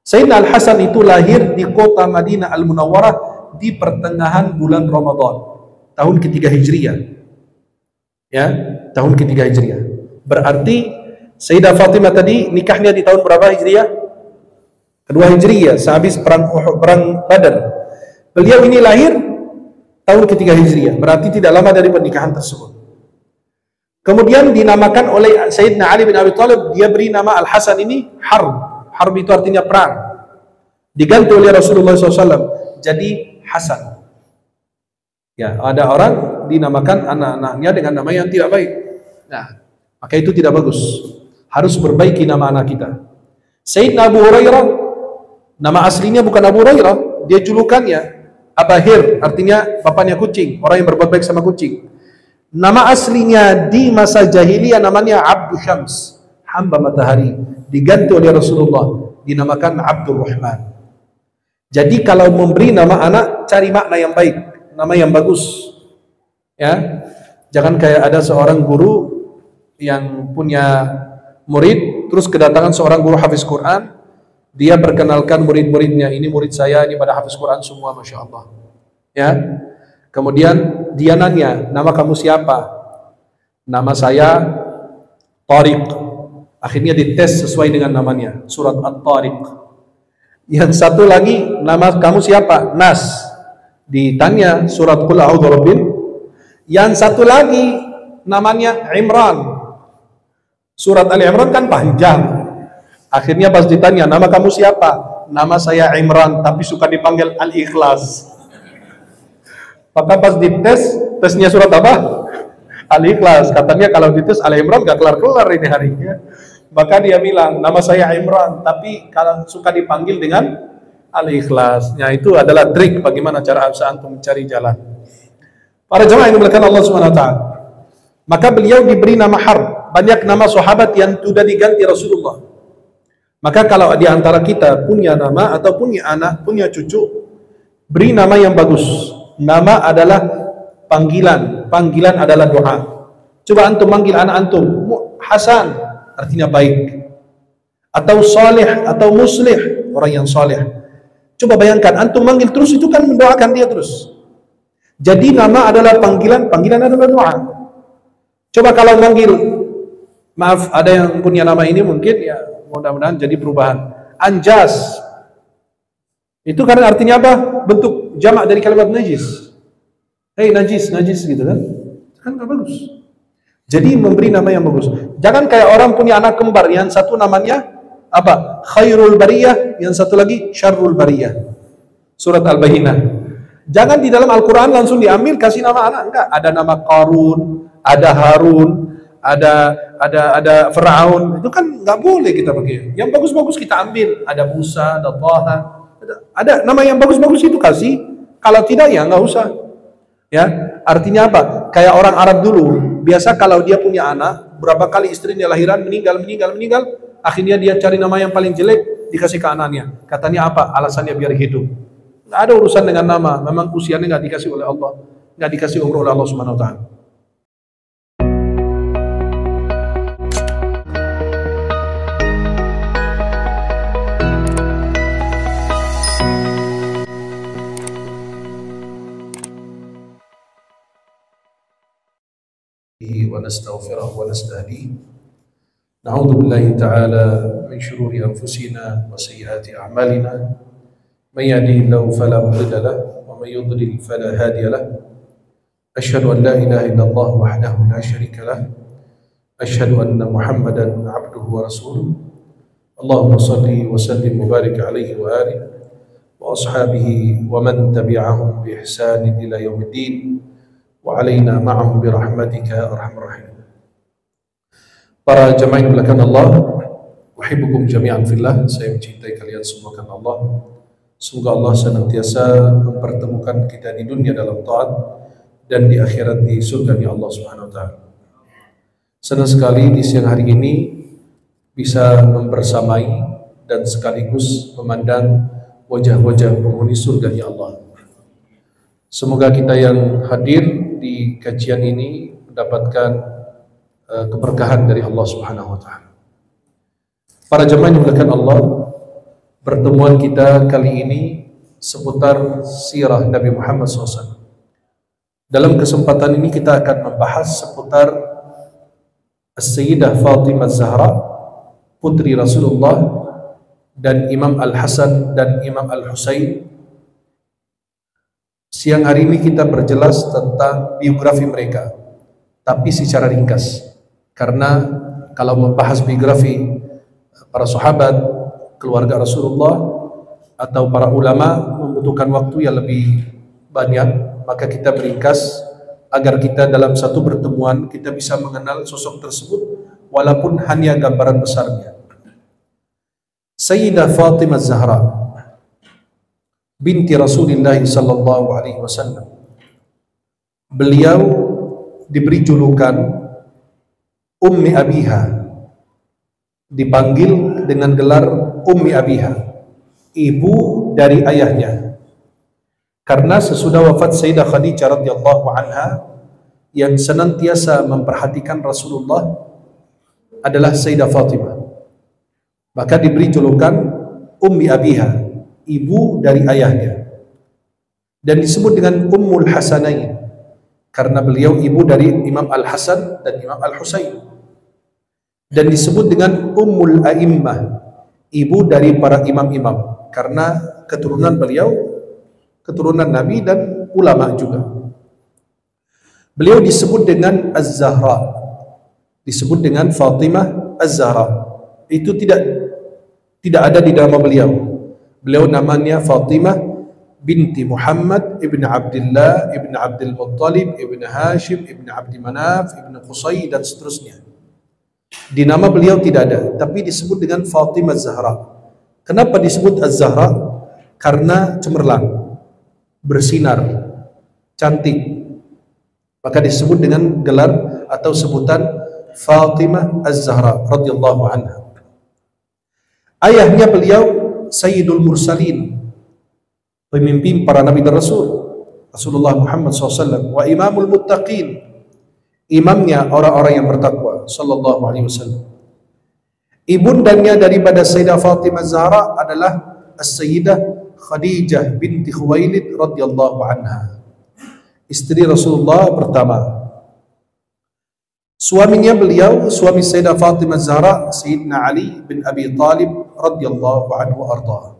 Sayyidina Al-Hasan itu lahir di kota Madinah Al-Munawwarah di pertengahan bulan Ramadan tahun ketiga Hijriah. Ya, tahun ketiga Hijriah. Berarti Sayyidah Fatimah tadi nikahnya di tahun berapa Hijriah? Kedua Hijriah, sehabis perang Badar. Beliau ini lahir tahun ketiga Hijriah, berarti tidak lama dari pernikahan tersebut. Kemudian dinamakan oleh Sayyidina Ali bin Abi Thalib, dia beri nama Al-Hasan ini Harb. Harb itu artinya perang. Diganti oleh Rasulullah SAW jadi Hasan. Ya, ada orang dinamakan anak-anaknya dengan nama yang tidak baik. Nah, maka itu tidak bagus. Harus perbaiki nama anak kita. Sayyidina Abu Hurairah, nama aslinya bukan Abu Hurairah, dia julukannya Abahir, artinya bapaknya kucing, orang yang berbuat baik sama kucing. Nama aslinya di masa jahiliyah namanya Abdul Syams, hamba matahari. Diganti oleh Rasulullah, dinamakan Abdul Rahman. Jadi kalau memberi nama anak, cari makna yang baik, nama yang bagus. Ya, jangan kayak ada seorang guru yang punya murid, terus kedatangan seorang guru hafiz Quran, dia perkenalkan murid-muridnya, ini murid saya, ini pada hafiz Quran semua, masya Allah. Ya, kemudian dia nanya, nama kamu siapa? Nama saya Tariq. Akhirnya dites sesuai dengan namanya, surat At-Tariq. Yang satu lagi, nama kamu siapa? Nas. Ditanya surat Qul A'udzu Birabbil. Yang satu lagi namanya Imran. Surat Ali Imran kan panjang. Akhirnya pas ditanya, nama kamu siapa? Nama saya Imran, tapi suka dipanggil Al-Ikhlas. Maka pas dites, tesnya surat apa? Al-Ikhlas. Katanya kalau dites Al Imran gak kelar-kelar ini harinya. Maka dia bilang, nama saya Imran, tapi kalau suka dipanggil dengan Al-Ikhlas. Ya, itu adalah trik bagaimana cara antum mencari jalan. Para jemaah yang dimuliakan Allah Subhanahu wa taala. Maka beliau diberi nama Harb. Banyak nama sahabat yang sudah diganti Rasulullah. Maka kalau di antara kita punya nama atau punya anak, punya cucu, beri nama yang bagus. Nama adalah panggilan, panggilan adalah doa. Coba antum manggil anak antum Hasan, artinya baik, atau saleh, atau muslih, orang yang saleh. Coba bayangkan antum manggil terus, itu kan mendoakan dia terus. Jadi nama adalah panggilan, panggilan adalah doa. Coba kalau manggil, maaf ada yang punya nama ini mungkin ya, mudah-mudahan jadi perubahan. Anjas, itu karena artinya apa? Bentuk jamak dari kalimat najis. Hei najis, najis gitu kan? Kan gak bagus. Jadi memberi nama yang bagus. Jangan kayak orang punya anak kembar, yang satu namanya apa? Khairul Bariyah, yang satu lagi Syarrul Bariyah. Surat Al-Bayyinah. Jangan di dalam Al-Quran langsung diambil kasih nama anak, enggak. Ada nama Qarun, ada Harun, ada Fir'aun. Itu kan nggak boleh kita pakai. Yang bagus-bagus kita ambil. Ada Musa, ada Taha. Ada nama yang bagus-bagus itu kasih. Kalau tidak ya nggak usah. Ya, artinya apa? Kayak orang Arab dulu, biasa kalau dia punya anak, berapa kali istrinya lahiran meninggal, akhirnya dia cari nama yang paling jelek dikasih ke anaknya. Katanya apa? Alasannya biar hidup. Nggak ada urusan dengan nama. Memang usianya nggak dikasih oleh Allah, nggak dikasih umur oleh Allah Subhanahu Wa Taala. ونستغفره ونستهديه نعوذ بالله تعالى من شرور أنفسنا وسيئات أعمالنا من يهده الله فلا مضل له ومن يضلل فلا هادي له أشهد أن لا إله إلا الله وحده لا شريك له أشهد أن محمدا عبده ورسوله اللهم صل وسلم وبارك عليه وآله وأصحابه ومن تبعهم بإحسان إلى يوم الدين وعلينا معهم برحمتك يا أرحم الراحمين. Para jemaah yang dimuliakan Allah, uhibbukum jami'an fillah, saya mencintai kalian semua karena Allah. Semoga Allah senantiasa mempertemukan kita di dunia dalam taat dan di akhirat di surga-Nya Allah Subhanahu wa taala. Senang sekali di siang hari ini bisa membersamai dan sekaligus memandang wajah-wajah penghuni surga-Nya Allah. Semoga kita yang hadir di kajian ini mendapatkan keberkahan dari Allah Subhanahu wa taala. Para jemaah yang dimuliakan Allah, Pertemuan kita kali ini seputar sirah Nabi Muhammad SAW. Dalam kesempatan ini kita akan membahas seputar As-Sayyidah Fatimah Zahra, putri Rasulullah, dan Imam Al-Hasan dan Imam Al-Husain. Siang hari ini kita berjelas tentang biografi mereka, tapi secara ringkas. Karena kalau membahas biografi para sahabat, keluarga Rasulullah atau para ulama membutuhkan waktu yang lebih banyak, maka kita beringkas agar kita dalam satu pertemuan kita bisa mengenal sosok tersebut walaupun hanya gambaran besarnya. Sayyidah Fatimah Zahra binti Rasulullah sallallahu alaihi wasallam. Beliau diberi julukan Ummi Abiha, dipanggil dengan gelar Ummi Abiha, ibu dari ayahnya. Karena sesudah wafat Sayyidah Khadijah radhiyallahu anha, yang senantiasa memperhatikan Rasulullah adalah Sayyidah Fatimah. Maka diberi julukan Ummi Abiha, ibu dari ayahnya. Dan disebut dengan Ummul Hasanain karena beliau ibu dari Imam Al-Hasan dan Imam Al-Husain. Dan disebut dengan Ummul A'immah, ibu dari para imam-imam, karena keturunan beliau keturunan Nabi dan ulama juga. Beliau disebut dengan Az-Zahra, disebut dengan Fatimah Az-Zahra. Itu tidak ada di nama beliau. Beliau namanya Fatimah binti Muhammad ibn Abdullah ibn Abdul Muttalib ibn Hashim ibn Abdi Manaf ibn Qusay dan seterusnya. Di nama beliau tidak ada, tapi disebut dengan Fatimah Az-Zahra. Kenapa disebut Az-Zahra? Karena cemerlang, bersinar, cantik. Maka disebut dengan gelar atau sebutan Fatimah Az-Zahra radhiyallahu anha. Ayahnya beliau Sayyidul Mursalin, pemimpin para nabi dan rasul, Rasulullah Muhammad SAW, wa Imamul Muttaqin, imamnya orang-orang yang bertakwa sallallahu alaihi wasallam. Ibundanya daripada Sayyidah Fatimah Zahra adalah As-Sayyidah Khadijah binti Khuwailid radhiyallahu anha, istri Rasulullah pertama. Suaminya beliau, suami Sayyidah Fatimah Zahra, Sayyidina Ali bin Abi Talib radhiyallahu anhu arda.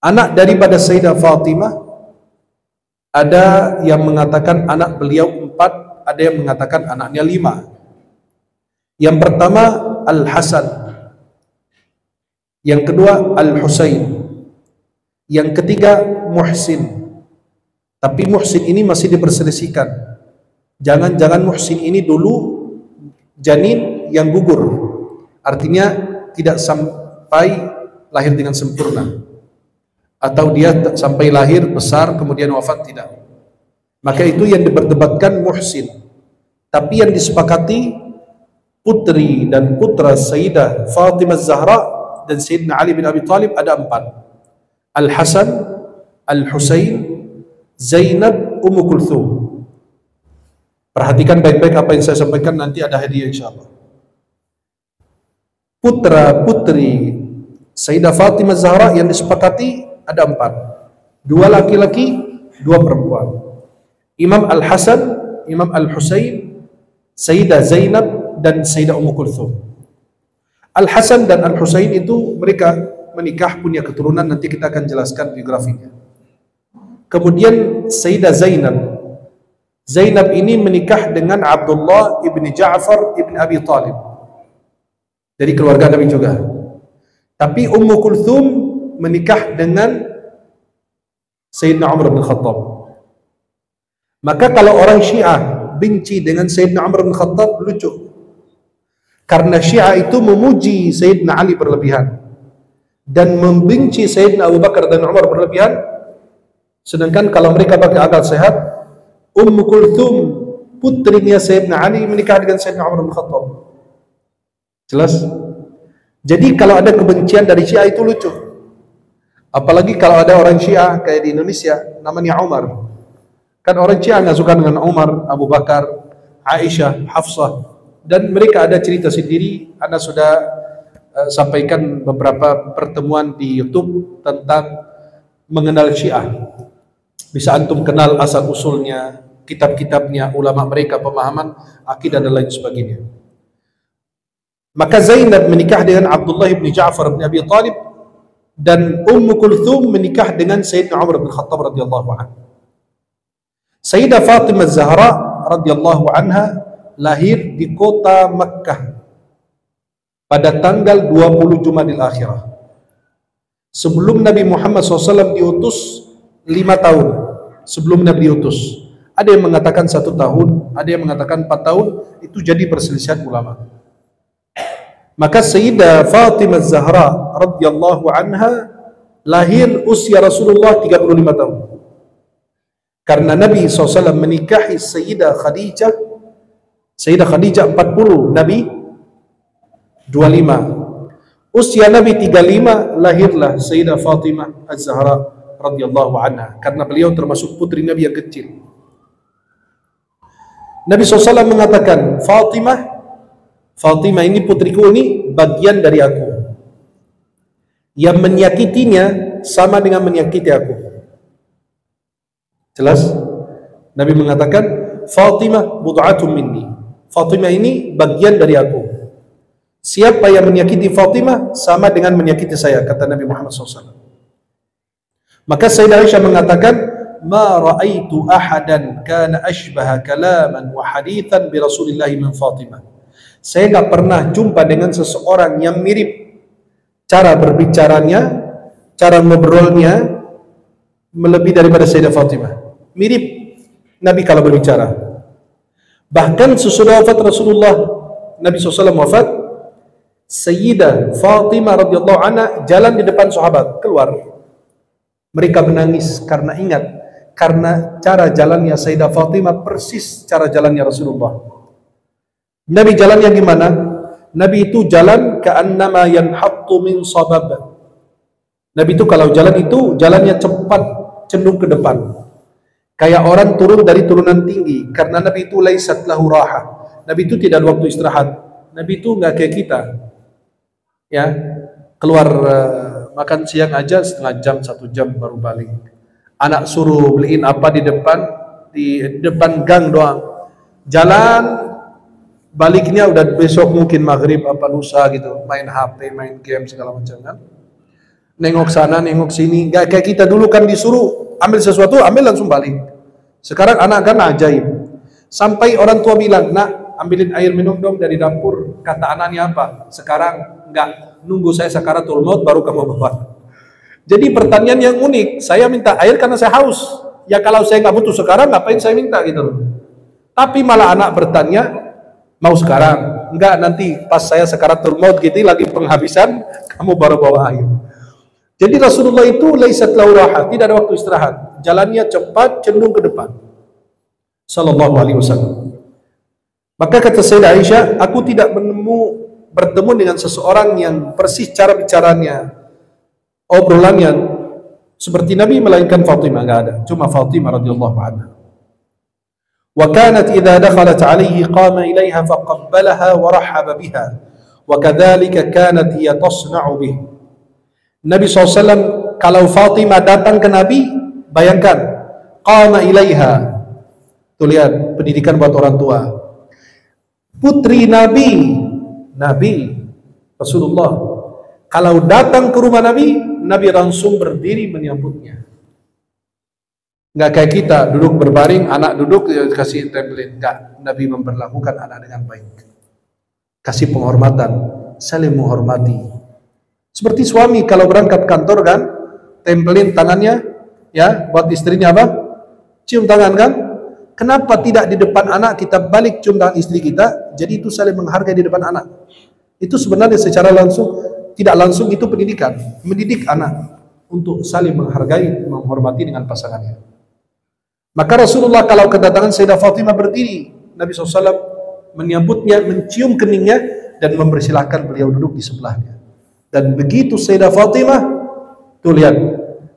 Anak daripada Sayyidah Fatimah, ada yang mengatakan anak beliau 4, ada yang mengatakan anaknya 5. Yang pertama Al-Hasan, yang kedua Al-Husain, yang ketiga Muhsin. Tapi Muhsin ini masih diperselisihkan. Jangan-jangan Muhsin ini dulu janin yang gugur, artinya tidak sampai lahir dengan sempurna, atau dia sampai lahir besar kemudian wafat, tidak. Maka itu yang diperdebatkan Muhsin. Tapi yang disepakati putri dan putra Sayyidah Fatimah Zahra dan Sayyidina Ali bin Abi Talib ada 4. Al-Hasan, Al-Husain, Zainab, Ummu Kulthum. Perhatikan baik-baik apa yang saya sampaikan, nanti ada hadiah insyaallah. Putra putri Sayyidah Fatimah Zahra yang disepakati ada 4. 2 laki-laki, 2 perempuan. Imam Al-Hasan, Imam Al-Husain, Sayyidah Zainab dan Sayyidah Ummu Kulthum. Al-Hasan dan Al-Husain itu mereka menikah, punya keturunan, nanti kita akan jelaskan biografinya. Kemudian Sayyidah Zainab. Zainab ini menikah dengan Abdullah ibn Ja'far ibn Abi Talib, dari keluarga Nabi juga. Tapi Ummu Kulthum menikah dengan Sayyidina Umar bin Khattab. Maka kalau orang Syiah benci dengan Sayyidina Umar bin Khattab, lucu. Karena Syiah itu memuji Sayyidina Ali berlebihan dan membenci Sayyidina Abu Bakar dan Umar berlebihan. Sedangkan kalau mereka pakai akal sehat, Ummu Kulthum, putrinya Sayyidina Ali, menikah dengan Sayyidina Umar bin Khattab. Jelas? Jadi kalau ada kebencian dari Syiah itu lucu. Apalagi kalau ada orang Syiah kayak di Indonesia namanya Umar. Kan orang Syiah nggak suka dengan Umar, Abu Bakar, Aisyah, Hafsah, dan mereka ada cerita sendiri. Anda sudah sampaikan beberapa pertemuan di YouTube tentang mengenal Syiah. Bisa antum kenal asal usulnya, kitab-kitabnya, ulama mereka, pemahaman akidah dan lain sebagainya. Maka Zainab menikah dengan Abdullah bin Ja'far bin Abi Talib, dan Ummu Kulthum menikah dengan Sayyidina Umar bin Khattab radhiyallahu anhu. Sayyidah Fatimah Zahra radhiyallahu anha lahir di kota Makkah pada tanggal 20 Jumadil Akhirah. Sebelum Nabi Muhammad SAW diutus 5 tahun sebelum Nabi diutus. Ada yang mengatakan 1 tahun, ada yang mengatakan 4 tahun, itu jadi perselisihan ulama. Maka Sayyidah Fatimah Zahra radhiyallahu anha lahir usia Rasulullah 35 tahun. Karena Nabi SAW menikahi Sayyidah Khadijah 40, Nabi 25. Usia Nabi 35 lahirlah Sayyidah Fatimah Az-Zahra radhiyallahu anha, karena beliau termasuk putri Nabi yang kecil. Nabi SAW mengatakan, Fatimah ini putriku, ini bagian dari aku. Yang menyakitinya sama dengan menyakiti aku. Jelas? Nabi mengatakan, Fatimah bud'atun minni. Fatimah ini bagian dari aku. Siapa yang menyakiti Fatimah sama dengan menyakiti saya, kata Nabi Muhammad SAW. Maka Sayyidah Aisyah mengatakan, ma ra'aitu ahadan kana ashbaha kalaman wa hadithan bi Rasulillah min Fatimah. Saya nggak pernah jumpa dengan seseorang yang mirip cara berbicaranya, cara ngobrolnya melebihi daripada Sayyidah Fatimah. Mirip Nabi kalau berbicara. Bahkan sesudah wafat Rasulullah, Nabi SAW wafat, Sayyidah Fatimah radhiyallahu anha jalan di depan sahabat, keluar. Mereka menangis karena ingat, karena cara jalannya Sayyidah Fatimah persis cara jalannya Rasulullah. Nabi jalannya gimana? Nabi itu jalan ka'annama yanhattu min sabab. Nabi itu kalau jalan itu jalannya cepat, cenderung ke depan. Kayak orang turun dari turunan tinggi, karena Nabi itu laisat lahu raha. Nabi itu tidak ada waktu istirahat. Nabi itu nggak kayak kita. Ya, keluar makan siang aja setengah jam, 1 jam baru balik. Anak suruh beliin apa di depan gang doang. Jalan baliknya udah besok mungkin maghrib apa lusa gitu, main HP, main game segala macam kan. Nengok sana, nengok sini. Gak kayak kita dulu kan disuruh ambil sesuatu, ambil langsung balik. Sekarang anak kan ajaib. Sampai orang tua bilang, nak ambilin air minum dong dari dapur. Kata anaknya apa? Sekarang enggak, nunggu saya sakaratul maut baru kamu bawa. Jadi pertanyaan yang unik, saya minta air karena saya haus. Ya kalau saya nggak butuh sekarang, ngapain saya minta gitu loh. Tapi malah anak bertanya, mau sekarang? Enggak, nanti pas saya sakaratul maut gitu lagi penghabisan, kamu baru bawa air. Jadi Rasulullah itu laisat lahu raha, tidak ada waktu istirahat. Jalannya cepat, cenderung ke depan. Sallallahu alaihi wasallam. Maka kata Sayyidah Aisyah, aku tidak bertemu dengan seseorang yang persis cara bicaranya, obrolannya seperti Nabi, melainkan Fatimah. Enggak ada, cuma Fatimah radhiyallahu anha. وكانت إذا دخلت عليه قام إليها فقبلها ورحب بها وكذلك كانت هي تصنع به. Nabi SAW kalau Fatimah datang ke Nabi, bayangkan, qama ilaiha. Tuh lihat pendidikan buat orang tua. Putri Nabi Rasulullah, kalau datang ke rumah Nabi, Nabi langsung berdiri menyambutnya. Nggak kayak kita duduk berbaring, anak duduk kasih tablet. Nggak, Nabi memperlakukan anak dengan baik, kasih penghormatan, saling menghormati. Seperti suami kalau berangkat kantor kan, tempelin tangannya, ya buat istrinya apa? Cium tangan kan? Kenapa tidak di depan anak kita balik cium tangan istri kita? Jadi itu saling menghargai di depan anak. Itu sebenarnya secara langsung, tidak langsung itu pendidikan, mendidik anak untuk saling menghargai, menghormati dengan pasangannya. Maka Rasulullah kalau kedatangan Sayyidah Fatimah berdiri, Nabi SAW menyambutnya, mencium keningnya, dan mempersilahkan beliau duduk di sebelahnya. Dan begitu Sayyidah Fatimah, tuh lihat,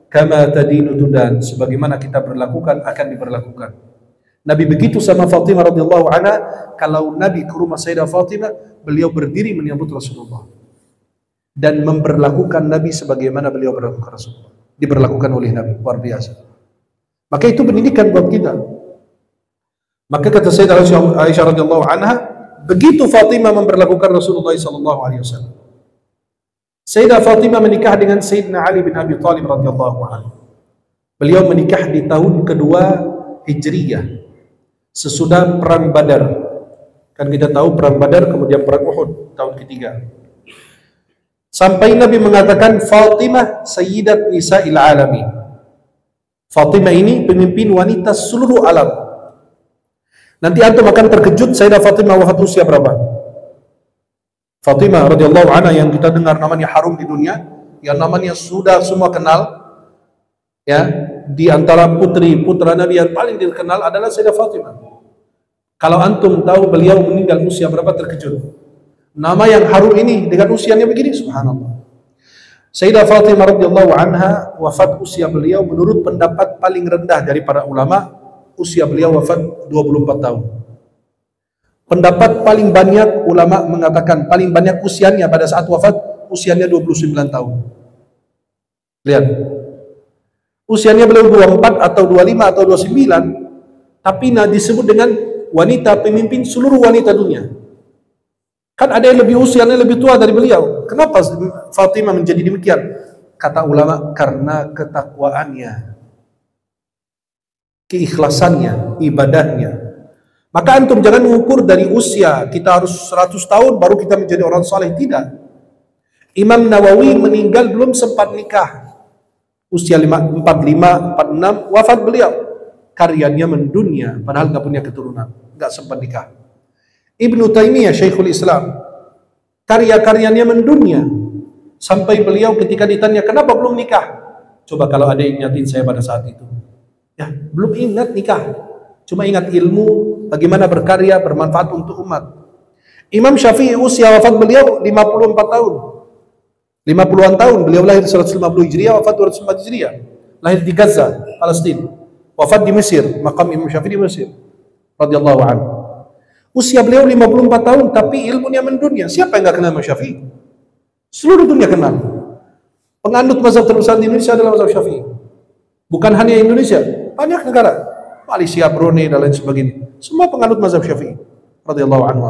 kama tadinu tudan, sebagaimana kita berlakukan akan diberlakukan. Nabi begitu sama Fatimah radhiyallahu anha. Kalau Nabi ke rumah Sayyidah Fatimah, beliau berdiri menyambut Rasulullah. dan memperlakukan Nabi sebagaimana beliau berlakukan Rasulullah. Diberlakukan oleh Nabi, luar biasa. Maka itu pendidikan buat kita. Maka kata Sayyidah Aisyah radhiyallahu anha, begitu Fatimah memperlakukan Rasulullah sallallahu alaihi wasallam. Sayyidah Fatimah menikah dengan Sayyidina Ali bin Abi Thalib radhiyallahu anhu. Beliau menikah di tahun kedua Hijriyah, sesudah perang Badar. Kan kita tahu perang Badar, kemudian perang Uhud tahun ketiga. Sampai Nabi mengatakan Fatimah sayyidat nisa'il alamin. Fatimah ini pemimpin wanita seluruh alam. Nanti antum akan terkejut Sayyidah Fatimah wafat usia berapa? Fatimah radhiyallahu anha yang kita dengar namanya harum di dunia, yang namanya sudah semua kenal, ya, di antara putri putra Nabi yang paling dikenal adalah Sayyidah Fatimah. Kalau antum tahu beliau meninggal usia berapa, terkejut. Nama yang harum ini dengan usianya begini, subhanallah. Sayyidah Fatimah radhiyallahu anha wafat usia beliau menurut pendapat paling rendah dari para ulama, usia beliau wafat 24 tahun. Pendapat paling banyak ulama mengatakan paling banyak usianya pada saat wafat usianya 29 tahun. Lihat. Usianya beliau 24 atau 25 atau 29, tapi disebut dengan wanita pemimpin seluruh wanita dunia. Kan ada yang lebih usianya lebih tua dari beliau. Kenapa Fatimah menjadi demikian? Kata ulama, karena ketakwaannya, keikhlasannya, ibadahnya. Maka antum jangan mengukur dari usia, kita harus 100 tahun baru kita menjadi orang saleh. Tidak. Imam Nawawi meninggal belum sempat nikah. Usia 45, 46, wafat beliau. Karyanya mendunia, padahal nggak punya keturunan, nggak sempat nikah. Ibnu Taimiyah Syekhul Islam, karya-karyanya mendunia, sampai beliau ketika ditanya kenapa belum nikah, coba kalau ada yang ingatin saya pada saat itu, ya belum ingat nikah, cuma ingat ilmu, bagaimana berkarya bermanfaat untuk umat. Imam Syafi'i usia wafat beliau 54 tahun, 50-an tahun, beliau lahir 150 Hijriah, wafat 204 Hijriah, lahir di Gaza, Palestina, wafat di Mesir, makam Imam Syafi'i di Mesir radhiyallahu anhu. Usia beliau 54 tahun, tapi ilmunya mendunia. Siapa yang nggak kenal Imam Syafi'i? Seluruh dunia kenal. Penganut mazhab terbesar di Indonesia adalah mazhab Syafi'i. Bukan hanya Indonesia, banyak negara, Malaysia, Brunei dan lain sebagainya. Semua penganut mazhab Syafi'i radhiyallahu anhu.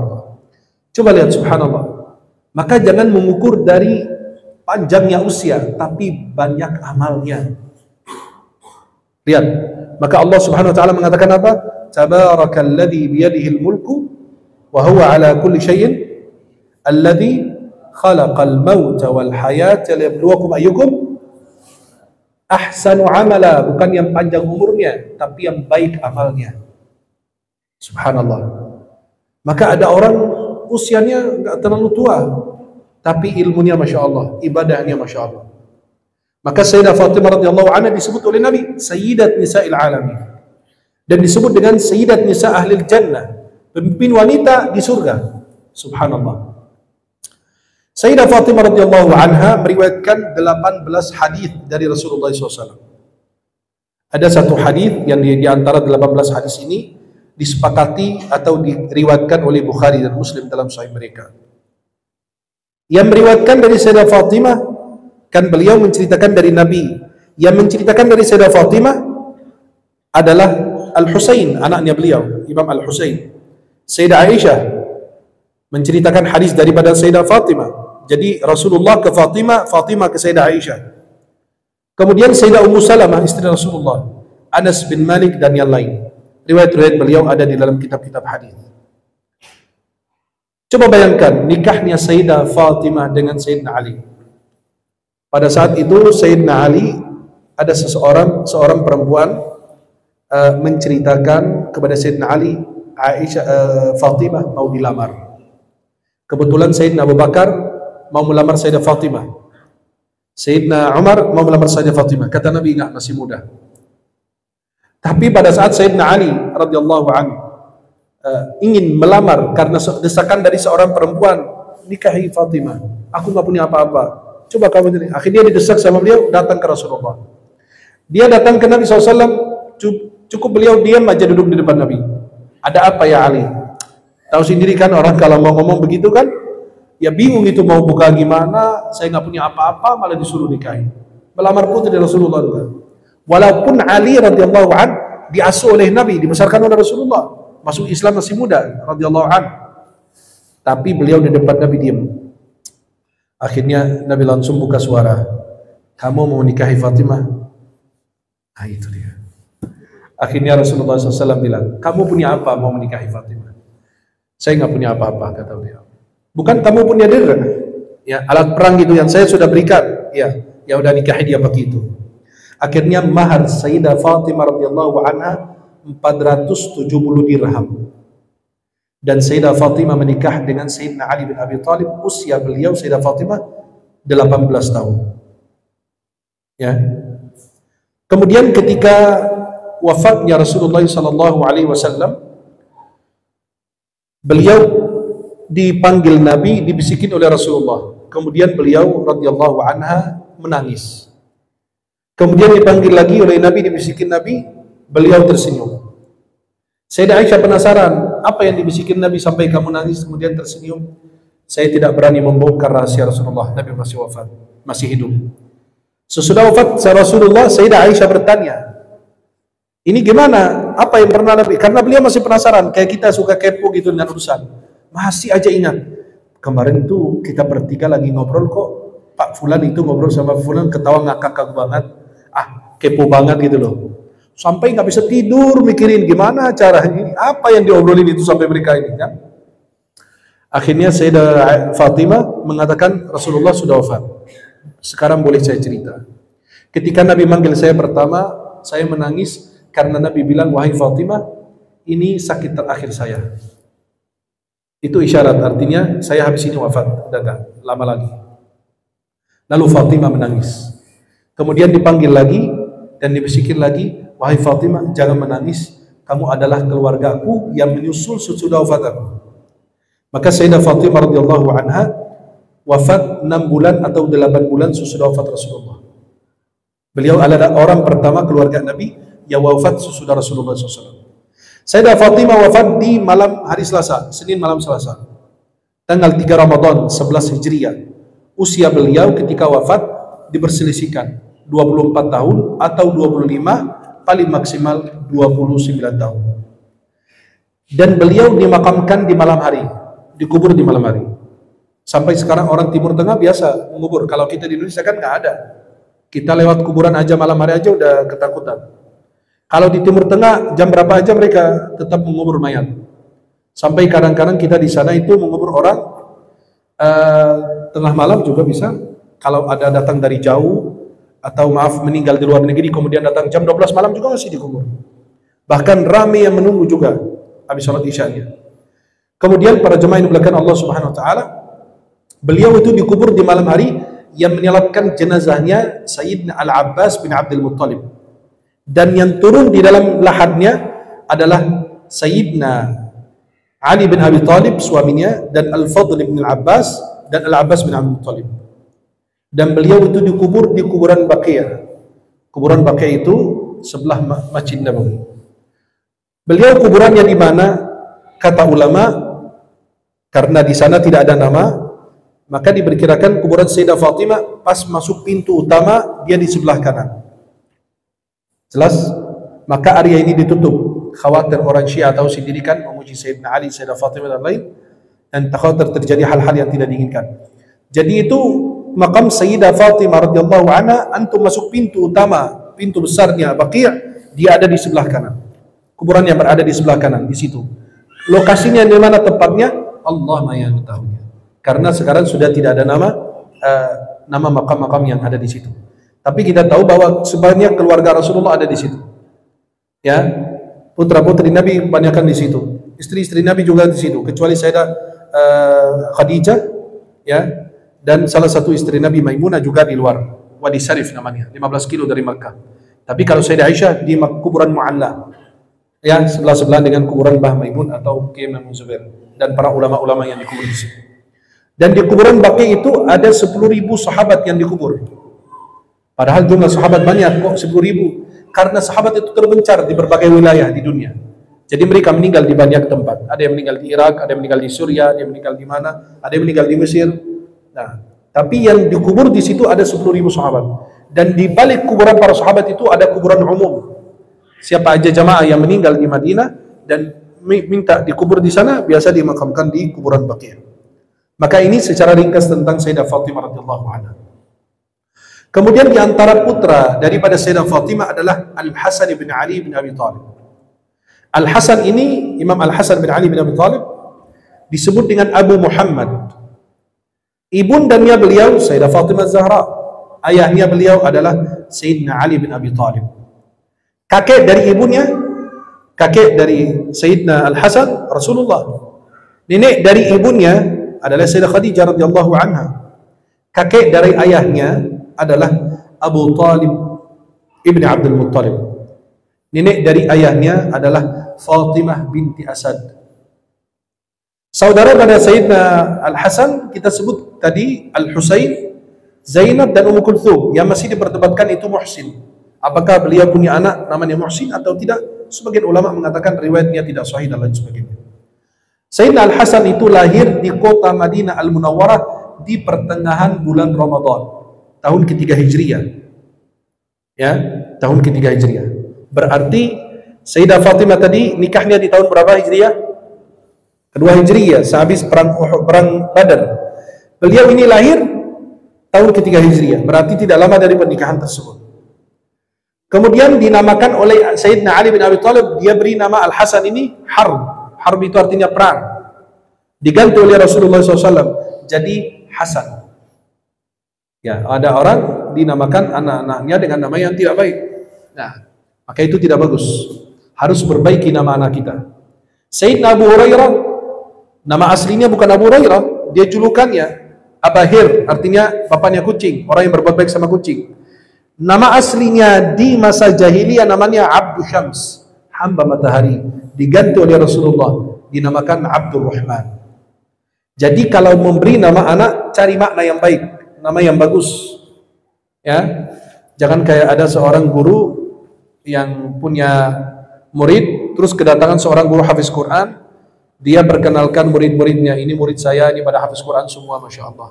Coba lihat, subhanallah. Maka jangan mengukur dari panjangnya usia, tapi banyak amalnya. Lihat, maka Allah Subhanahu wa taala mengatakan apa? Tabarakalladzi biyadihil mulku wa huwa ala kulli syai'in alladzi khalaqal mauta wal hayata liyabluwakum ayyukum ahsanu amala. Bukan yang panjang umurnya, tapi yang baik amalnya. Subhanallah. Maka ada orang usianya enggak terlalu tua, tapi ilmunya Masya Allah, ibadahnya Masya Allah. Maka Sayyidah Fatimah radhiyallahu anha disebut oleh Nabi Sayyidat Nisa'il Alamin, dan disebut dengan Sayyidat Nisa Ahlil Jannah, pemimpin wanita di surga. Subhanallah. Sayyidah Fatimah radhiyallahu anha meriwayatkan 18 hadis dari Rasulullah SAW. Ada satu hadis yang di antara 18 hadis ini disepakati atau diriwayatkan oleh Bukhari dan Muslim dalam sahih mereka. Yang meriwayatkan dari Sayyidah Fatimah, kan beliau menceritakan dari Nabi. Yang menceritakan dari Sayyidah Fatimah adalah Al-Husain, anaknya beliau, Imam Al-Husain. Sayyidah Aisyah menceritakan hadis daripada Sayyidah Fatimah. Jadi Rasulullah ke Fatimah, Fatimah ke Sayyidah Aisyah. Kemudian Sayyidah Ummu Salamah, istri Rasulullah, Anas bin Malik dan yang lain. Riwayat-riwayat beliau ada di dalam kitab-kitab hadis. Coba bayangkan nikahnya Sayyidah Fatimah dengan Sayyidina Ali. Pada saat itu Sayyidina Ali, ada seorang perempuan menceritakan kepada Sayyidina Ali, Aisyah, Fatimah mau dilamar. Kebetulan Sayyidina Abu Bakar mau melamar Sayyidah Fatimah. Sayyidina Umar mau melamar Sayyidah Fatimah. Kata Nabi, enggak, masih muda. Tapi pada saat Sayyidina Ali radhiyallahu anhu ingin melamar karena desakan dari seorang perempuan, nikahi Fatimah, aku nggak punya apa-apa, coba kamu jadi. Akhirnya dia didesak sama beliau, datang ke Rasulullah. Dia datang ke Nabi SAW, cukup beliau diam aja duduk di depan Nabi. Ada apa ya Ali? Tahu sendiri kan orang kalau mau ngomong begitu kan, Ya bingung itu mau buka gimana, saya nggak punya apa-apa malah disuruh nikahi. Melamar putri Rasulullah juga. Walaupun Ali radhiyallahu an diasuh oleh Nabi, dibesarkan oleh Rasulullah, masuk Islam masih muda radhiyallahu an. Tapi beliau di depan Nabi diam. Akhirnya Nabi langsung buka suara. Kamu mau nikahi Fatimah? Nah itu dia. Akhirnya Rasulullah SAW bilang, kamu punya apa mau menikahi Fatimah? Saya nggak punya apa-apa, kata beliau. Bukan kamu punya dirh, ya alat perang itu yang saya sudah berikan, ya udah nikahi dia begitu. Akhirnya mahar Sayyidah Fatimah radhiyallahu anha 470 dirham. Dan Sayyidah Fatimah menikah dengan Sayyidina Ali bin Abi Thalib, usia beliau Sayyidah Fatimah 18 tahun. Ya. Kemudian ketika wafatnya Rasulullah sallallahu alaihi wasallam, beliau dipanggil Nabi, dibisikin oleh Rasulullah. Kemudian beliau radhiyallahu anha menangis. Kemudian dipanggil lagi oleh Nabi, dibisikin Nabi, beliau tersenyum. Sayyidah Aisyah penasaran, apa yang dibisikin Nabi sampai kamu nangis kemudian tersenyum? Saya tidak berani membongkar rahasia Rasulullah, Nabi masih wafat, masih hidup. Sesudah wafat Rasulullah, Sayyidah Aisyah bertanya, ini gimana? Apa yang pernah Nabi? Karena beliau masih penasaran, kayak kita suka kepo gitu dengan urusan. Masih aja ingat. Kemarin tuh kita bertiga lagi ngobrol kok, Pak Fulan itu ngobrol sama Fulan, ketawa ngakak banget. Kepo banget gitu loh. Sampai nggak bisa tidur mikirin gimana caranya, apa yang diobrolin itu sampai mereka ini kan. Akhirnya Sayyidah Fatimah mengatakan Rasulullah sudah wafat. Sekarang boleh saya cerita. Ketika Nabi manggil saya pertama, saya menangis karena Nabi bilang, wahai Fatimah, ini sakit terakhir saya. Itu isyarat, artinya saya habis ini wafat, udah gak lama lagi. Lalu Fatimah menangis. Kemudian dipanggil lagi dan dibisikin lagi, wahai Fatimah, jangan menangis, kamu adalah keluargaku yang menyusul sesudah wafat aku. Maka Sayyidah Fatimah radhiyallahu anha wafat 6 bulan atau 8 bulan sesudah wafat Rasulullah. Beliau adalah orang pertama keluarga Nabi yang wafat sesudah Rasulullah SAW. Sayyidah Fatimah wafat di malam hari Selasa, Senin malam Selasa, tanggal 3 Ramadan 11 Hijriah. Usia beliau ketika wafat diperselisihkan 24 tahun atau 25, paling maksimal 29 tahun. Dan beliau dimakamkan di malam hari, dikubur di malam hari. Sampai sekarang orang Timur Tengah biasa mengubur. Kalau kita di Indonesia kan nggak ada. Kita lewat kuburan aja malam hari aja udah ketakutan. Kalau di Timur Tengah jam berapa aja mereka tetap mengubur mayat. Sampai kadang-kadang kita di sana itu mengubur orang tengah malam juga bisa. Kalau ada datang dari jauh atau maaf meninggal di luar negeri kemudian datang jam 12 malam juga masih dikubur. Bahkan ramai yang menunggu juga habis sholat isya-nya. Kemudian para jemaah yang dimuliakan Allah Subhanahu wa taala, beliau itu dikubur di malam hari yang menyolatkan jenazahnya Sayyidina Al-Abbas bin Abdul Muttalib. Dan yang turun di dalam lahadnya adalah Sayyidina Ali bin Abi Thalib suaminya dan Al-Fadl bin Al-Abbas dan Al-Abbas bin Abdul Muttalib. Dan beliau itu dikubur di kuburan Baqi'. Kuburan Baqi' itu sebelah Masjid Nabawi. Beliau kuburannya di mana? Kata ulama, karena di sana tidak ada nama, maka diperkirakan kuburan Sayyidah Fatimah pas masuk pintu utama dia di sebelah kanan. Jelas? Maka area ini ditutup. Khawatir orang Syiah atau sendirikan memuji Sayyidina Ali, Sayyidah Fatimah dan lain, dan khawatir terjadi hal-hal yang tidak diinginkan. Jadi itu makam Sayyidah Fatimah radhiyallahu anha, antum masuk pintu utama, pintu besarnya Baqi', dia ada di sebelah kanan. Kuburan yang berada di sebelah kanan di situ. Lokasinya di mana tempatnya? Allah yang mengetahuinya. Karena sekarang sudah tidak ada nama makam-makam yang ada di situ. Tapi kita tahu bahwa sebanyak keluarga Rasulullah ada di situ. Ya, putra-putri Nabi kebanyakan di situ. Istri-istri Nabi juga di situ, kecuali Sayyidah Khadijah, ya, dan salah satu istri Nabi Maimunah juga di luar Wadi Syarif namanya, 15 kilo dari Makkah. Tapi kalau Sayyidah Aisyah di kuburan Mu'alla, ya, sebelah-sebelah dengan kuburan Mbah Maimun atau Kiai Maimun Zubair dan para ulama-ulama yang dikubur di situ. Dan di kuburan Baqi' itu ada 10.000 sahabat yang dikubur. Padahal jumlah sahabat banyak kok 10.000. Karena sahabat itu terbencar di berbagai wilayah di dunia. Jadi mereka meninggal di banyak tempat. Ada yang meninggal di Irak, ada yang meninggal di Suriah, ada yang meninggal di mana, ada yang meninggal di Mesir. Nah, tapi yang dikubur di situ ada 10.000 sahabat. Dan di balik kuburan para sahabat itu ada kuburan umum. Siapa aja jamaah yang meninggal di Madinah dan minta dikubur di sana, biasa dimakamkan di kuburan Baqi'. Maka ini secara ringkas tentang Sayyidah Fatimah radhiyallahu anha. Kemudian di antara putra daripada Sayyidah Fatimah adalah Al-Hasan bin Ali bin Abi Thalib. Al-Hasan ini, Imam Al-Hasan bin Ali bin Abi Thalib, disebut dengan Abu Muhammad. Ibundanya beliau Sayyidah Fatimah Zahra. Ayahnya beliau adalah Sayyidina Ali bin Abi Thalib. Kakek dari ibunya, kakek dari Sayyidina Al-Hasan, Rasulullah. Nenek dari ibunya adalah Sayyidah Khadijah radhiyallahu anha. Kakek dari ayahnya adalah Abu Talib ibn Abdul Muttalib. Nenek dari ayahnya adalah Fatimah binti Asad. Saudara pada Sayyidina Al-Hasan kita sebut tadi Al-Husain, Zainab dan Ummu Kulthum. Yang masih diperdebatkan itu Muhsin. Apakah beliau punya anak namanya Muhsin atau tidak? Sebagian ulama mengatakan riwayatnya tidak sahih dan lain sebagainya. Sayyidina Al-Hasan itu lahir di kota Madinah Al-Munawwarah di pertengahan bulan Ramadan tahun ketiga Hijriah. Ya, tahun ketiga Hijriah. Berarti Sayyidah Fatimah tadi nikahnya di tahun berapa Hijriah? Kedua Hijriah, sehabis perang Badar. Beliau ini lahir tahun ketiga Hijriah, berarti tidak lama dari pernikahan tersebut. Kemudian dinamakan oleh Sayyidina Ali bin Abi Thalib, dia beri nama Al-Hasan ini Harb. Harb itu artinya perang. Diganti oleh Rasulullah SAW jadi Hasan. Ya, ada orang dinamakan anak-anaknya dengan nama yang tidak baik. Nah, maka itu tidak bagus. Harus perbaiki nama anak kita. Sayyidina Abu Hurairah, nama aslinya bukan Abu Hurairah, dia julukannya Abahir, artinya bapaknya kucing, orang yang berbuat baik sama kucing. Nama aslinya di masa jahiliyah namanya Abdul Syams, hamba matahari. Diganti oleh Rasulullah, dinamakan Abdul Rahman. Jadi kalau memberi nama anak, cari makna yang baik, nama yang bagus. Ya, jangan kayak ada seorang guru yang punya murid, terus kedatangan seorang guru hafiz Quran, dia perkenalkan murid-muridnya, ini murid saya, ini pada hafiz Quran semua, Masya Allah.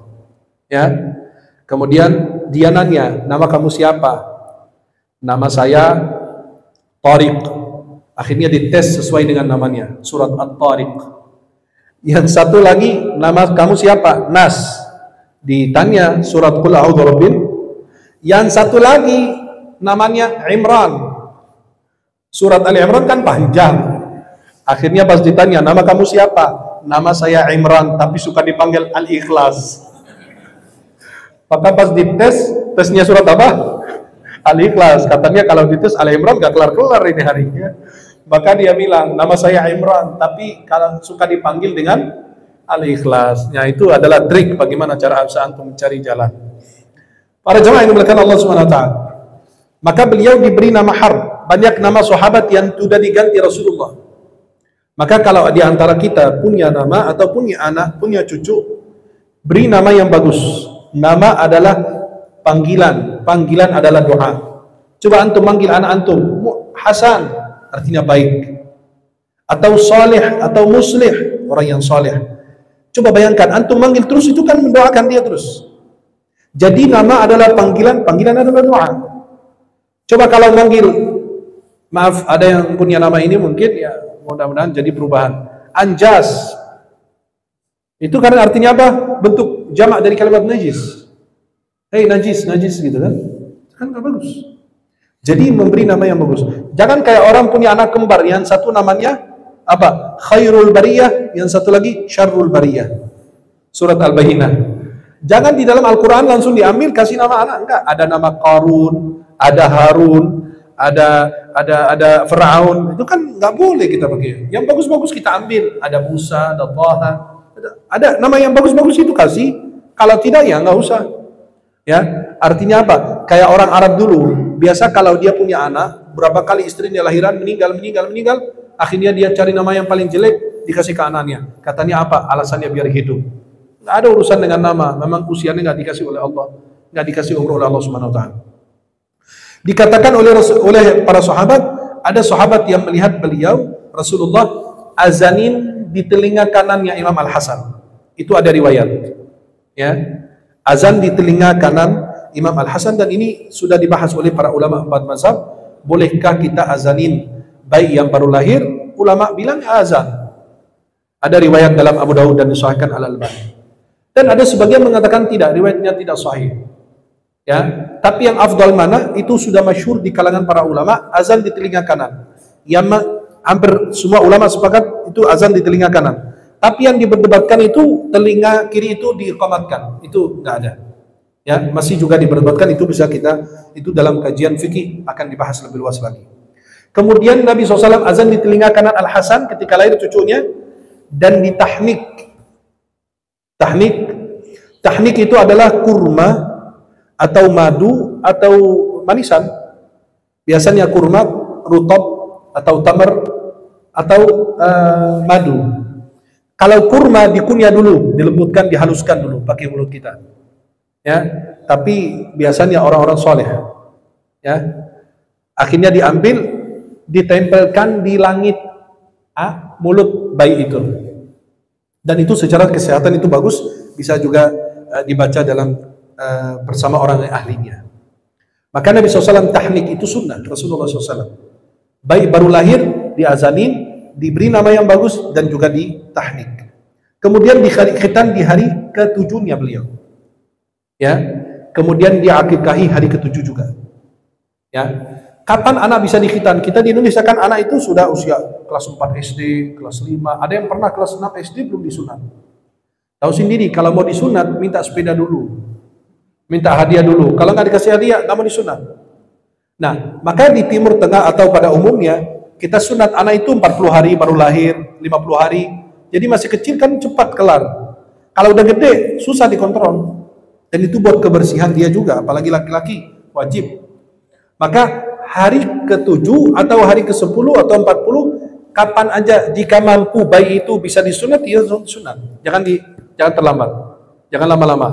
Ya, kemudian dia nanya, nama kamu siapa? Nama saya Tariq. Akhirnya dites sesuai dengan namanya, surat At-Tariq. Yang satu lagi, nama kamu siapa? Nas. Ditanya surat Qul A'udzu Birabbil. Yang satu lagi namanya Imran. Surat Ali Imran kan panjang. Akhirnya pas ditanya, nama kamu siapa? Nama saya Imran, tapi suka dipanggil Al-Ikhlas. Maka pas dites, tesnya surat apa? Al-Ikhlas. Katanya kalau dites Al Imran gak kelar-kelar ini harinya. Maka dia bilang, nama saya Imran, tapi kalau suka dipanggil dengan Al-Ikhlas. Ya, itu adalah trik bagaimana cara antum mencari jalan. Para jemaah yang dimuliakan Allah SWT. Maka beliau diberi nama Harb. Banyak nama sahabat yang sudah diganti Rasulullah. Maka kalau di antara kita punya nama atau punya anak, punya cucu, beri nama yang bagus. Nama adalah panggilan, panggilan adalah doa. Coba antum manggil anak antum Hasan, artinya baik, atau saleh, atau muslih, orang yang saleh. Coba bayangkan antum manggil terus, itu kan mendoakan dia terus. Jadi nama adalah panggilan, panggilan adalah doa. Coba kalau manggil, maaf ada yang punya nama ini mungkin ya mudah-mudahan jadi perubahan. Anjas. Itu karena artinya apa? Bentuk jamak dari kalimat najis. Hei najis, najis gitu kan? Kan gak bagus. Jadi memberi nama yang bagus. Jangan kayak orang punya anak kembar, yang satu namanya apa? Khairul Bariyah, yang satu lagi Syarrul Bariyah. Surat Al-Bayyinah. Jangan di dalam Al-Quran langsung diambil kasih nama anak, enggak. Ada nama Qarun, ada Harun, ada Fir'aun. Itu kan nggak boleh kita pakai. Yang bagus-bagus kita ambil. Ada Musa, ada Taha, ada nama yang bagus-bagus itu kasih. Kalau tidak ya nggak usah. Ya, artinya apa? Kayak orang Arab dulu. Biasa kalau dia punya anak, berapa kali istrinya lahiran meninggal, akhirnya dia cari nama yang paling jelek dikasih ke anaknya. Katanya apa? Alasannya biar hidup. Nggak ada urusan dengan nama. Memang usianya nggak dikasih oleh Allah, nggak dikasih umur oleh Allah Subhanahu Wa Taala. Dikatakan oleh para sahabat, ada sahabat yang melihat beliau Rasulullah azanin di telinga kanannya Imam Al-Hasan. Itu ada riwayat. Ya. Azan di telinga kanan Imam Al-Hasan, dan ini sudah dibahas oleh para ulama 4 mazhab. Bolehkah kita azanin bayi yang baru lahir? Ulama bilang azan. Ada riwayat dalam Abu Dawud dan disahihkan Al-Albani. Dan ada sebagian mengatakan tidak, riwayatnya tidak sahih. Ya, tapi yang afdal mana? Itu sudah masyhur di kalangan para ulama, azan di telinga kanan. Yang hampir semua ulama sepakat itu azan di telinga kanan. Tapi yang diperdebatkan itu telinga kiri itu diiqamatkan. Itu enggak ada. Ya, masih juga diperdebatkan, itu bisa kita, itu dalam kajian fikih akan dibahas lebih luas lagi. Kemudian Nabi SAW azan di telinga kanan Al-Hasan ketika lahir cucunya, dan ditahnik. Tahnik itu adalah kurma atau madu atau manisan. Biasanya kurma, rutab atau tamar atau madu. Kalau kurma dikunyah dulu, dilembutkan, dihaluskan dulu pakai mulut kita. Ya, tapi biasanya orang-orang soleh, ya, akhirnya diambil, ditempelkan di langit mulut bayi itu, dan itu secara kesehatan itu bagus, bisa juga dibaca dalam bersama orang yang ahlinya. Maka Nabi SAW tahnik itu sunnah Rasulullah SAW. Bayi baru lahir diazanin, diberi nama yang bagus, dan juga ditahnik. Kemudian dikhitan di hari ke-7-nya beliau. Ya, kemudian diakikahi hari ke-7 juga. Ya, kapan anak bisa dikhitan? Kita di Indonesia kan anak itu sudah usia kelas 4 SD, kelas 5, ada yang pernah kelas 6 SD belum disunat. Tahu sendiri, kalau mau disunat minta sepeda dulu, minta hadiah dulu. Kalau nggak dikasih hadiah, nggak mau disunat. Nah, maka di Timur Tengah atau pada umumnya kita sunat anak itu 40 hari baru lahir, 50 hari. Jadi masih kecil kan cepat kelar. Kalau udah gede susah dikontrol. Dan itu buat kebersihan dia juga, apalagi laki-laki, wajib. Maka hari ke-7 atau hari ke-10 atau 40, kapan aja jika mampu bayi itu bisa disunat, dia sunat. Jangan terlambat. Jangan lama-lama.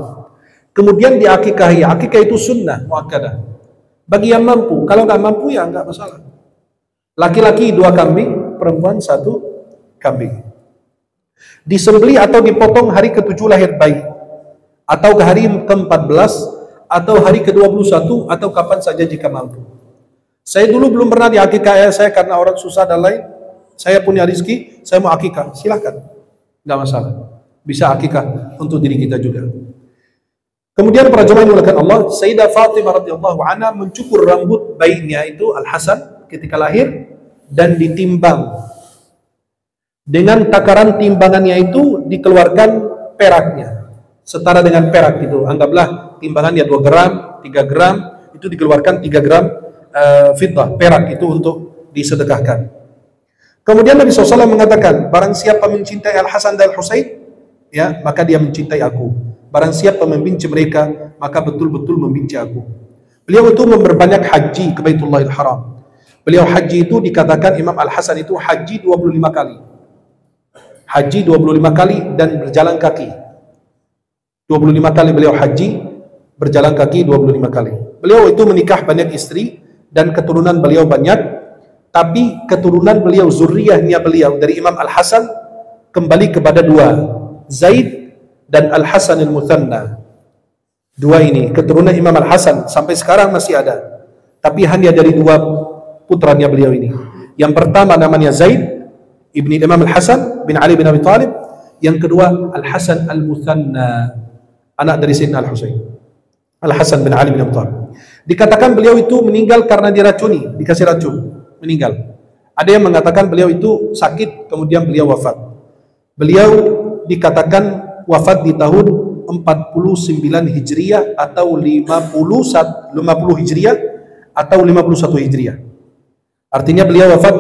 Kemudian diakikahi. Akikah itu sunnah muakkadah. Bagi yang mampu, kalau nggak mampu ya nggak masalah. Laki-laki 2 kambing, perempuan 1 kambing. Disembelih atau dipotong hari ke-7 lahir bayi, atau ke hari ke-14, atau hari ke-21, atau kapan saja jika mampu. Saya dulu belum pernah diakikah saya karena orang susah dan lain. Saya punya rezeki, saya mau akikah, silakan, nggak masalah. Bisa akikah untuk diri kita juga. Kemudian para jemaah yang dimuliakan Allah, Sayyidah Fatimah radhiyallahu anha mencukur rambut bayinya itu Al-Hasan ketika lahir, dan ditimbang. Dengan takaran timbangannya itu dikeluarkan peraknya. Setara dengan perak itu, anggaplah timbangannya 2 gram, 3 gram, itu dikeluarkan 3 gram fiddah, perak itu untuk disedekahkan. Kemudian Nabi SAW mengatakan, barang siapa mencintai Al-Hasan dan Al-Husain, ya, maka dia mencintai aku. Barang siapa membenci mereka, maka betul-betul membenci aku. Beliau itu memperbanyak haji ke Baitullahil Haram. Beliau haji itu dikatakan Imam Al-Hasan itu haji 25 kali. Haji 25 kali dan berjalan kaki. 25 kali beliau haji, berjalan kaki 25 kali. Beliau itu menikah banyak istri dan keturunan beliau banyak, tapi keturunan beliau, zuriyahnya beliau dari Imam Al-Hasan kembali kepada 2, Zaid dan Al-Hasan Al-Muthanna. 2 ini keturunan Imam Al-Hasan sampai sekarang masih ada, tapi hanya dari 2 putranya beliau ini. Yang pertama namanya Zaid ibni Imam Al-Hasan bin Ali bin Abi Thalib, yang kedua Al-Hasan Al-Muthanna, anak dari Sayyidina Al-Husain, Al-Hasan bin Ali bin Abi Thalib. Dikatakan beliau itu meninggal karena diracuni, dikasih racun, meninggal. Ada yang mengatakan beliau itu sakit, kemudian beliau wafat. Beliau dikatakan wafat di tahun 49 Hijriah atau 50 Hijriah atau 51 Hijriah. Artinya beliau wafat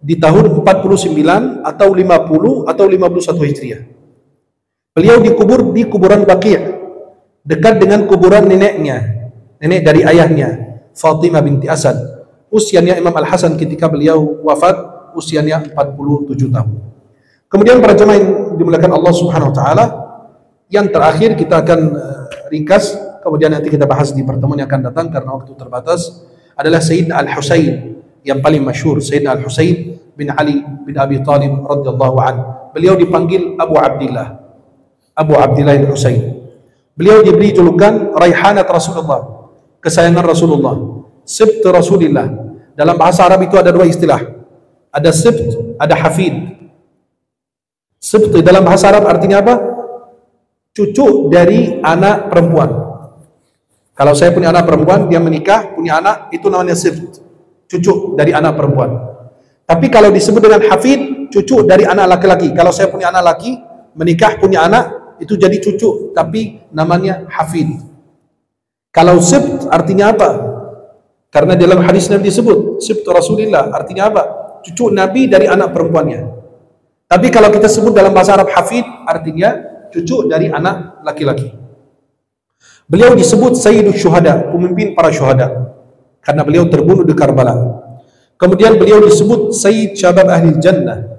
di tahun 49 atau 50 atau 51 Hijriah. Beliau dikubur di kuburan Baqi', dekat dengan kuburan neneknya, nenek dari ayahnya, Fatimah binti Asad. Usianya Imam Al-Hasan ketika beliau wafat, usianya 47 tahun. Kemudian para jemaah yang dimuliakan Allah Subhanahu wa taala, yang terakhir kita akan ringkas, kemudian nanti kita bahas di pertemuan yang akan datang karena waktu terbatas, adalah Sayyidina Al-Husain, yang paling masyhur, Sayyidina Al-Husain bin Ali bin Abi Talib radhiyallahu an. Beliau dipanggil Abu Abdillah. Abu Abdillah al-Husain. Beliau diberi julukan Raihanat Rasulullah, kesayangan Rasulullah, Sibt Rasulillah. Dalam bahasa Arab itu ada dua istilah. Ada sibt, ada hafid. Sibt dalam bahasa Arab artinya apa? Cucu dari anak perempuan. Kalau saya punya anak perempuan, dia menikah, punya anak, itu namanya sibt. Cucu dari anak perempuan. Tapi kalau disebut dengan hafid, cucu dari anak laki-laki. Kalau saya punya anak laki, menikah, punya anak, itu jadi cucu, tapi namanya hafid. Kalau sibt artinya apa? Karena dalam hadis Nabi disebut sibt Rasulillah, artinya apa? Cucu Nabi dari anak perempuannya. Tapi kalau kita sebut dalam bahasa Arab hafid, artinya cucu dari anak laki-laki. Beliau disebut Sayyidus Syuhada, pemimpin para syuhada, karena beliau terbunuh di Karbala. Kemudian beliau disebut Sayyid Syabab Ahli Jannah.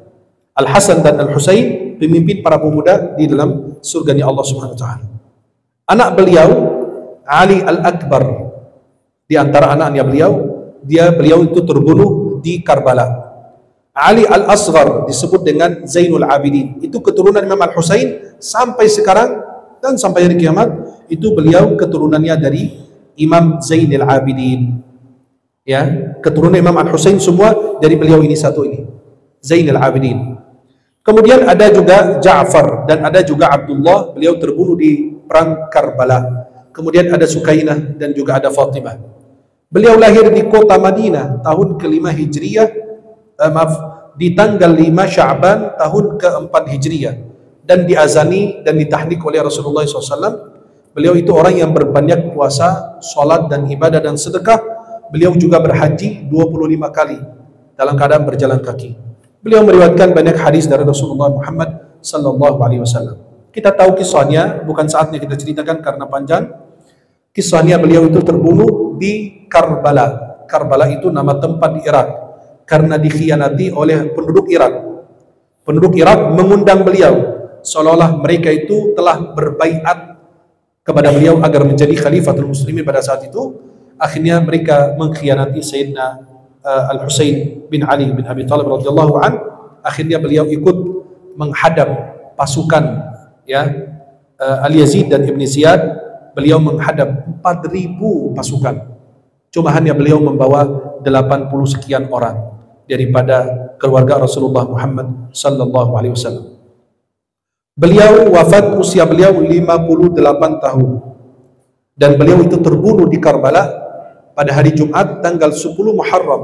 Al-Hasan dan Al-Husain, pemimpin para pemuda di dalam surganya Allah Subhanahu wa taala. Anak beliau Ali Al-Akbar, di antara anaknya beliau itu terbunuh di Karbala. Ali Al-Asghar disebut dengan Zainul Abidin. Itu keturunan Imam Al-Husain sampai sekarang dan sampai hari kiamat, itu beliau keturunannya dari Imam Zainul Abidin. Ya, keturunan Imam Al-Husain semua dari beliau ini satu ini, Zainul Abidin. Kemudian ada juga Ja'far dan ada juga Abdullah, beliau terbunuh di perang Karbala. Kemudian ada Sukainah dan juga ada Fatimah. Beliau lahir di kota Madinah tahun ke-5 Hijriyah, di tanggal 5 Sya'ban tahun ke-4 Hijriyah, dan diazani dan ditahnik oleh Rasulullah SAW. Beliau itu orang yang berbanyak puasa, salat dan ibadah dan sedekah. Beliau juga berhaji 25 kali dalam keadaan berjalan kaki. Beliau meriwayatkan banyak hadis dari Rasulullah Muhammad sallallahu alaihi wasallam. Kita tahu kisahnya, bukan saatnya kita ceritakan karena panjang. Kisahnya beliau itu terbunuh di Karbala. Karbala itu nama tempat di Irak karena dikhianati oleh penduduk Irak. Penduduk Irak mengundang beliau seolah-olah mereka itu telah berbaiat kepada beliau agar menjadi khalifatul muslimin pada saat itu. Akhirnya mereka mengkhianati Sayyidina Al-Husain bin Ali bin Abi Talib radhiyallahu an. Akhirnya beliau ikut menghadap pasukan Al-Yazid dan Ibn Ziyad. Beliau menghadap 4.000 pasukan. Cuma hanya beliau membawa 80 sekian orang daripada keluarga Rasulullah Muhammad sallallahu alaihi wasallam. Beliau wafat usia beliau 58 tahun. Dan beliau itu terbunuh di Karbala pada hari Jumat tanggal 10 Muharram.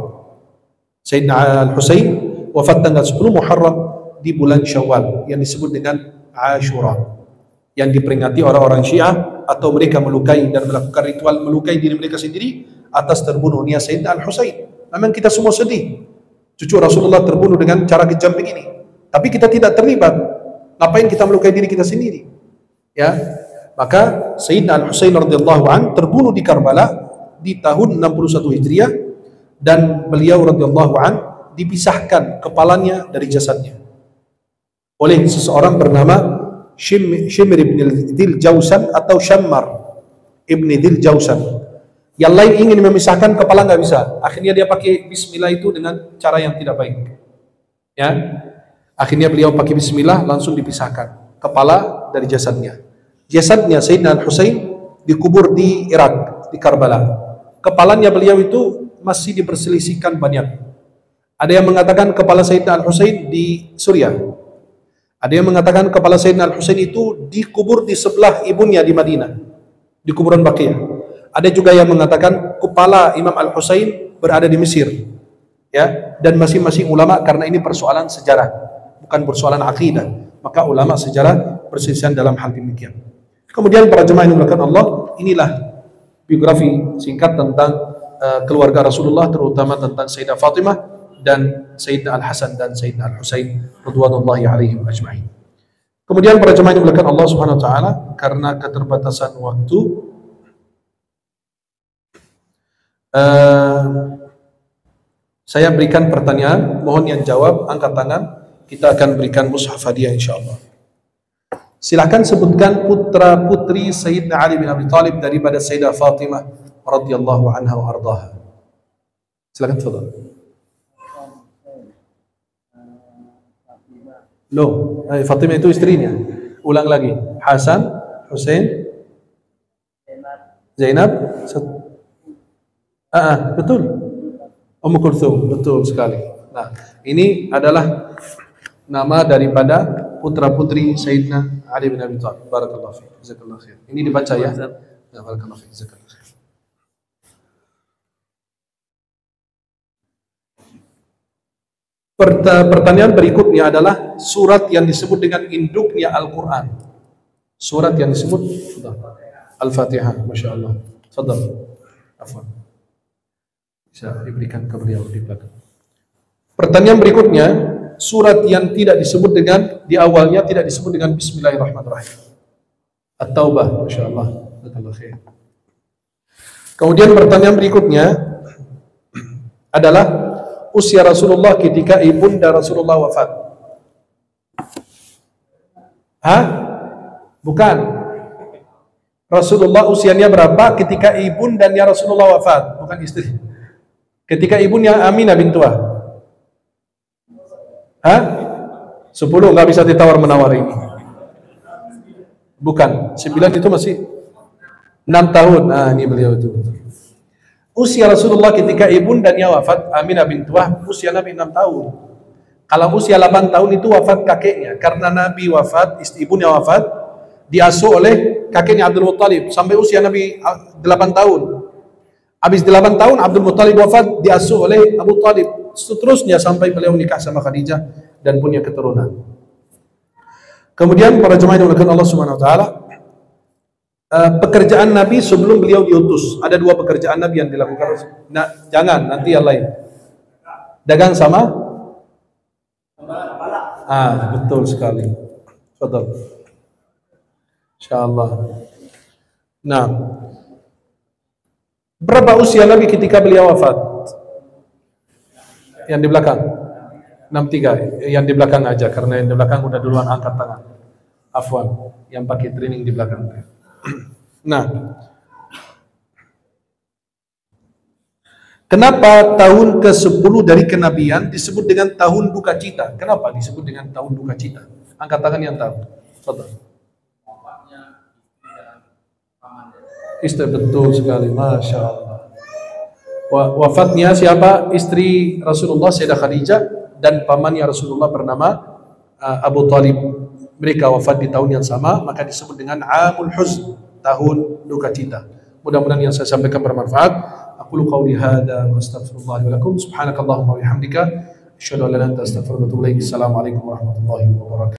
Sayyidina Al-Husain wafat tanggal 10 Muharram di bulan Syawal yang disebut dengan Ashura, yang diperingati orang-orang Syiah atau mereka melukai dan melakukan ritual melukai diri mereka sendiri atas terbunuhnya Sayyidina Al-Husain. Memang kita semua sedih, cucu Rasulullah terbunuh dengan cara kejam begini, tapi kita tidak terlibat. Ngapain kita melukai diri kita sendiri? Ya, maka Sayyidina Al-Husain radhiyallahu an terbunuh di Karbala di tahun 61 Hijriah, dan beliau radhiyallahu an dipisahkan kepalanya dari jasadnya oleh seseorang bernama Shimr ibn Dhil Jausan atau Shammar ibn Dhil Jausan. Yang lain ingin memisahkan kepala, nggak bisa. Akhirnya dia pakai bismillah itu dengan cara yang tidak baik. Ya, akhirnya beliau pakai bismillah, langsung dipisahkan kepala dari jasadnya. Jasadnya Sayyidina Al-Husain dikubur di Irak, di Karbala. Kepalanya beliau itu masih diperselisihkan banyak. Ada yang mengatakan kepala Sayyidina Al-Husain di Suriah. Ada yang mengatakan kepala Sayyidina Al-Husain itu dikubur di sebelah ibunya di Madinah, di kuburan Baqiyah. Ada juga yang mengatakan kepala Imam Al-Husain berada di Mesir. Ya, dan masing-masing ulama, karena ini persoalan sejarah, bukan persoalan akidah, maka ulama sejarah perselisihan dalam hal demikian. Kemudian para jemaah yang dimuliakan Allah, inilah biografi singkat tentang keluarga Rasulullah, terutama tentang Sayyidah Fatimah dan Sayyidina Al-Hasan dan Sayyidina Al-Husain radhiyallahu alaihim ajma'in. Kemudian para jemaah yang dimuliakan Allah Subhanahu wa taala, karena keterbatasan waktu saya berikan pertanyaan, mohon yang jawab angkat tangan, kita akan berikan mushaf hadiah insyaallah. Silakan sebutkan putra putri Sayyidina Ali bin Abi Talib daripada Sayyidah Fatimah radhiyallahu anha wa ardhaha. Silakan, tafadhal. Loh, Fatimah itu istrinya. Ulang lagi. Hasan, Hussein, Zainab. Betul. Ummu Kulthum, betul sekali. Nah, ini adalah nama daripada putra-putri Sayyidina Ali bin Abi Thalib. Barakallahu fiik. Jazakallahu khair. Ini dibaca ya. Ya, barakallahu fiik. Jazakallahu khair. Pertanyaan berikutnya adalah surat yang disebut dengan induknya Al-Quran. Surat yang disebut Al-Fatihah. Masya Allah. Fadal. Afwan. Bisa diberikan ke beliau di belakang. Pertanyaan berikutnya, surat yang tidak disebut dengan, di awalnya tidak disebut dengan Bismillahirrahmanirrahim. At-Taubah. Masya Allah. Kemudian pertanyaan berikutnya adalah usia Rasulullah ketika ibunda Rasulullah wafat. Bukan. Rasulullah usianya berapa ketika ibundanya Rasulullah wafat? Bukan istri. Ketika ibunya Aminah bintu Wahab. 10, nggak bisa ditawar menawar ini. Bukan. 9 itu masih 6 tahun. Ini beliau itu. Usia Rasulullah ketika ibundanya wafat, Aminah bintu Wahab, usia Nabi 6 tahun. Kalau usia 8 tahun itu wafat kakeknya. Karena Nabi wafat, ibunya wafat, diasuh oleh kakeknya Abdul Muttalib sampai usia Nabi 8 tahun. Habis 8 tahun Abdul Muttalib wafat, diasuh oleh Abu Talib. Seterusnya sampai beliau nikah sama Khadijah dan punya keturunan. Kemudian para jemaah yang dimuliakan Allah Subhanahu wa taala, pekerjaan Nabi sebelum beliau diutus, ada 2 pekerjaan Nabi yang dilakukan. Nah, jangan, nanti yang lain. Dagang sama? Betul sekali. Fadal. Insyaallah. Nah, berapa usia Nabi ketika beliau wafat? Yang di belakang 63. Yang di belakang aja, karena yang di belakang udah duluan angkat tangan. Afwan, yang pakai training di belakang. Nah, kenapa tahun ke-10 dari kenabian disebut dengan tahun duka cita? Kenapa disebut dengan tahun duka cita? Angkat tangan yang tahu. Fadhal. Istri, betul sekali, Masya Allah. Wafatnya siapa? Istri Rasulullah Sayyidah Khadijah dan pamannya Rasulullah bernama Abu Talib. Mereka wafat di tahun yang sama, maka disebut dengan Amul Huzn, tahun duka cita. Mudah-mudahan yang saya sampaikan bermanfaat. Aqulu qawli hadza wa astaghfirullah wa lakum. Subhanakallahumma wa bihamdika asyhadu an la ilaha illa anta astaghfiruka wa atubu ilaik. Assalamualaikum warahmatullahi wabarakatuh.